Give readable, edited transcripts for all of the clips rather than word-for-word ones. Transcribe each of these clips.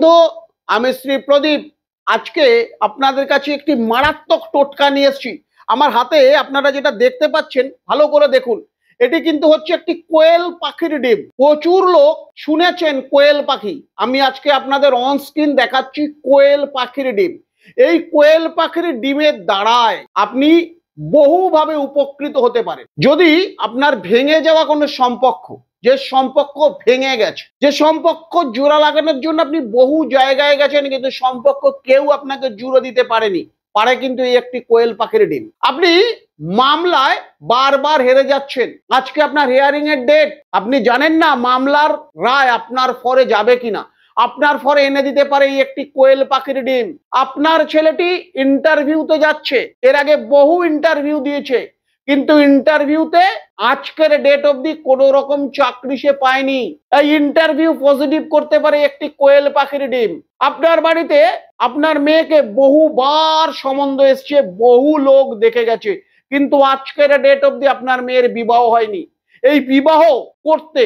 বন্ধু, আমি শ্রী প্রদীপ। আজকে আপনাদের কাছে একটি মারাত্মক টোটকা নিয়ে এসেছি। আমার হাতে আপনারা যেটা দেখতে পাচ্ছেন, ভালো করে দেখুন। এটি কিন্তু হচ্ছে একটি কোয়েল পাখির ডিম। প্রচুর লোক শুনেছেন কোয়েল পাখি, আমি আজকে আপনাদের অন স্ক্রিন দেখাচ্ছি কোয়েল পাখির ডিম। এই কোয়েল পাখির ডিমের দ্বারায় আপনি বহুভাবে উপকৃত হতে পারেন। যদি আপনার ভেঙে যাওয়া কোনো সম্পর্ক, যে সম্পর্ক ভেঙে গেছে, যে সম্পর্ক জোড়া লাগানোর জন্য আপনি বহু জায়গায় গেছেন, কিন্তু সম্পর্ক কেউ আপনাকে জুড়ে দিতে পারেনি, পারে কিন্তু এই একটি কোয়েল পাখির ডিম। আপনি মামলায় বারবার হেরে যাচ্ছেন, আজকে আপনার হিয়ারিং এর ডেট, আপনি জানেন না মামলার রায় আপনার ফরে যাবে কিনা। আপনার ফরে এনে দিতে পারে এই একটি কোয়েল পাখির ডিম। আপনার ছেলেটি ইন্টারভিউতে যাচ্ছে, এর আগে বহু ইন্টারভিউ দিয়েছে, কিন্তু ইন্টারভিউতে আজকের ডেট অবধি কোন রকম চাকরি সে পায়নি। এই ইন্টারভিউ পজিটিভ করতে পারে একটি কোয়েল পাখির ডিম। আপনার বাড়িতে আপনার মেয়েকে বহুবার সম্বন্ধ এসছে, বহু লোক দেখে গেছে, কিন্তু আজকের ডেট অবধি আপনার মেয়ের বিবাহ হয়নি। এই বিবাহ করতে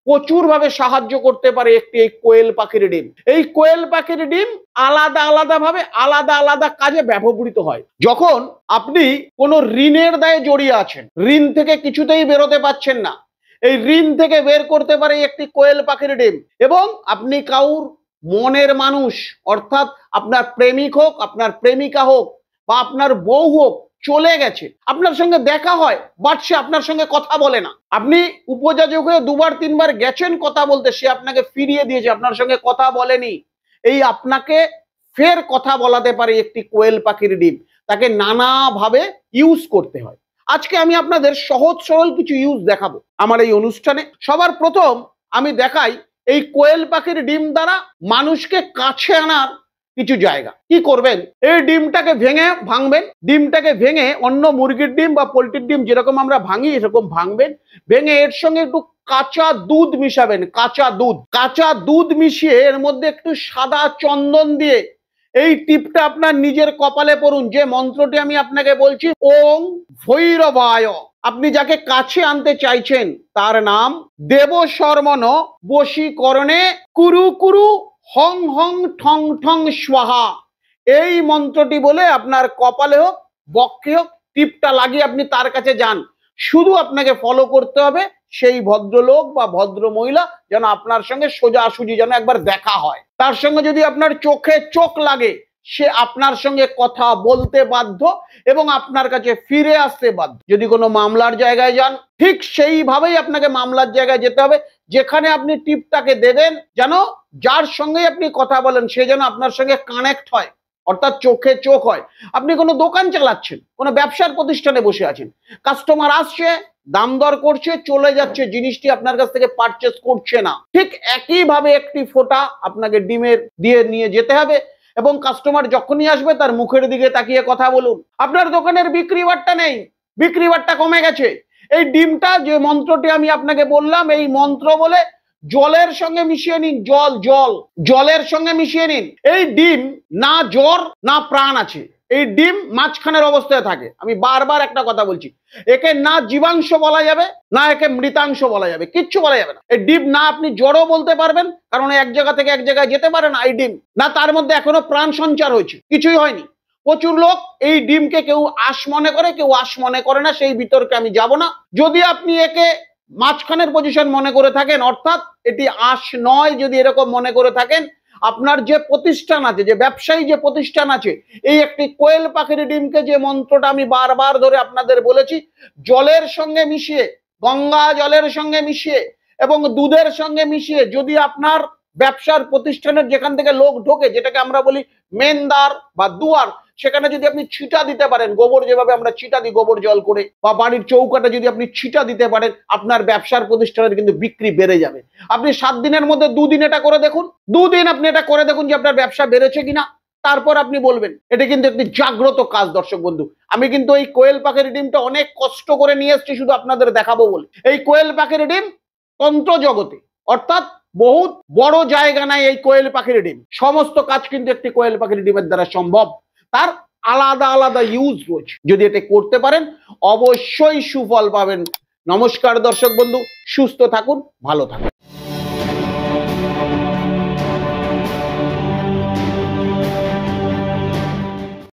প্রচুর ভাবে সাহায্য করতে পারে একটি এই কোয়েল পাখির ডিম। এই কোয়েল পাখির ডিম আলাদা আলাদা ভাবে আলাদা আলাদা কাজে ব্যবহৃত হয়। যখন আপনি কোনো ঋণের দায়ে জড়িয়ে আছেন, ঋণ থেকে কিছুতেই বেরোতে পারছেন না, এই ঋণ থেকে বের করতে পারে একটি কোয়েল পাখির ডিম। এবং আপনি কাউর মনের মানুষ, অর্থাৎ আপনার প্রেমিক হোক, আপনার প্রেমিকা হোক, বা আপনার বউ হোক, চলে গেছে, আপনার সঙ্গে দেখা হয় বাট সে আপনার সঙ্গে কথা বলে না। আপনি উপযাচক হয়ে দুবার তিনবার গেছেন কথা বলতে, সে আপনাকে ফিরিয়ে দিয়েছে, আপনার সঙ্গে কথা বলেনি। এই আপনাকে ফের কথা বলাতে পারে একটি কোয়েল পাখির ডিম। তাকে নানাভাবে ইউজ করতে হয়। আজকে আমি আপনাদের সহজ সরল কিছু ইউজ দেখাবো আমার এই অনুষ্ঠানে। সবার প্রথম আমি দেখাই এই কোয়েল পাখির ডিম দ্বারা মানুষকে কাছে আনার কিছু জায়গা। কি করবেন, এই ডিমটাকে ভাঙবেন, ডিমটাকে ভেঙে অন্য মুরগির ডিম বা পোলট্রির ডিম যেরকম আমরা ভাঙি এরকম ভাঙবেন, ভেঙে এর সঙ্গে একটু কাঁচা দুধ মিশাবেন। কাঁচা দুধ মিশিয়ে এর মধ্যে একটু সাদা চন্দন দিয়ে এই টিপটা আপনার নিজের কপালে পড়ুন। যে মন্ত্রটি আমি আপনাকে বলছি, ওং ভৈরবায়। আপনি যাকে কাছে আনতে চাইছেন তার নাম দেবশর্মণ বশীকরণে কুরু কুরু হং হং ঠং ঠং স্বাহা। এই মন্ত্রটি বলে আপনার কপালে হোক বক্ষে হোক টিপটা লাগিয়ে আপনি তার কাছে যান। শুধু আপনাকে ফলো করতে হবে, সেই ভদ্রলোক বা ভদ্র মহিলা যেন আপনার সঙ্গে সোজাসুজি যেন একবার দেখা হয়। তার সঙ্গে যদি আপনার চোখে চোখ লাগে, সে আপনার সঙ্গে কথা বলতে বাধ্য এবং আপনার কাছে ফিরে আসতে বাধ্য। যদি কোনো মামলার জায়গায় যান, ঠিক সেইভাবেই আপনাকে মামলার জায়গায় যেতে হবে, যেখানে আপনি টিপটাকে দেবেন যেন যার সঙ্গে আপনি কথা বলেন সে যেন আপনার সঙ্গে কানেক্ট হয়, অর্থাৎ চোখে চোখ হয়। আপনি কোনো দোকান চালাচ্ছেন, কোনো ব্যবসার প্রতিষ্ঠানে বসে আছেন, কাস্টমার আসছে, দাম দর করছে, চলে যাচ্ছে, জিনিসটি আপনার কাছ থেকে পারচেস করছে না। ঠিক একইভাবে একটি ফোঁটা আপনাকে ডিমের দিয়ে নিয়ে যেতে হবে এবং কাস্টমার যখনই আসবে তার মুখের দিকে তাকিয়ে কথা বলুন। আপনার দোকানের বিক্রি বাট্টা নেই, বিক্রি বাট্টা কমে গেছে, এই ডিমটা যে মন্ত্রটি আমি আপনাকে বললাম, এই মন্ত্র বলে জলের সঙ্গে মিশিয়ে নিন। জলের সঙ্গে মিশিয়ে নিন। এই ডিম না জ্বর না প্রাণ আছে, এই ডিম মাঝখানের অবস্থায় থাকে। আমি বারবার একটা কথা বলছি, একে না জীবাংশ বলা যাবে না একে মৃতাংশ বলা যাবে, কিচ্ছু বলা যাবে না। এই ডিম না আপনি জড়ও বলতে পারবেন, কারণ এক জায়গা থেকে এক জায়গায় যেতে পারে না এই ডিম, না তার মধ্যে এখনো প্রাণ সঞ্চার হয়েছে, কিছুই হয়নি। প্রচুর লোক এই ডিমকে কেউ আঁশ মনে করে, কেউ আঁশ মনে করে না, সেই বিতর্কে আমি যাব না। যদি আপনি একে মাঝখানের পজিশন মনে করে থাকেন, অর্থাৎ এটি আঁশ নয়, যদি এরকম মনে করে থাকেন, আপনার যে প্রতিষ্ঠান আছে, যে ব্যবসায়ী যে প্রতিষ্ঠান আছে, এই একটি কোয়েল পাখির ডিমকে, যে মন্ত্রটা আমি বারবার ধরে আপনাদের বলেছি, জলের সঙ্গে মিশিয়ে, গঙ্গা জলের সঙ্গে মিশিয়ে এবং দুধের সঙ্গে মিশিয়ে, যদি আপনার ব্যবসার প্রতিষ্ঠানের যেখান থেকে লোক ঢোকে, যেটাকে আমরা বলি মেন দ্বার বা দুয়ার, সেখানে যদি আপনি ছিটা দিতে পারেন, গোবর যেভাবে আমরা ছিটা দিই গোবর জল করে, বা বাড়ির চৌকাটা যদি আপনি ছিটা দিতে পারেন, আপনার ব্যবসার প্রতিষ্ঠানের কিন্তু বিক্রি বেড়ে যাবে। আপনি 7 দিনের মধ্যে 2 দিন এটা করে দেখুন, 2 দিন আপনি এটা করে দেখুন যে আপনার ব্যবসা বেড়েছে কিনা, তারপর আপনি বলবেন। এটা কিন্তু একটি জাগ্রত কাজ দর্শক বন্ধু। আমি কিন্তু এই কোয়েল পাখির ডিমটা অনেক কষ্ট করে নিয়ে এসেছি শুধু আপনাদের দেখাবো বলে। এই কোয়েল পাখির ডিম তন্ত্র জগতে, অর্থাৎ বহুত বড় জায়গা নাই এই কোয়েল পাখির ডিম, সমস্ত কাজ কিন্তু একটি কোয়েল পাখির ডিমের দ্বারা সম্ভব। তার আলাদা আলাদা ইউজ রয়েছে, যদি এটা করতে পারেন অবশ্যই সুফল পাবেন। নমস্কার দর্শক বন্ধু, সুস্থ থাকুন, ভালো থাকুন।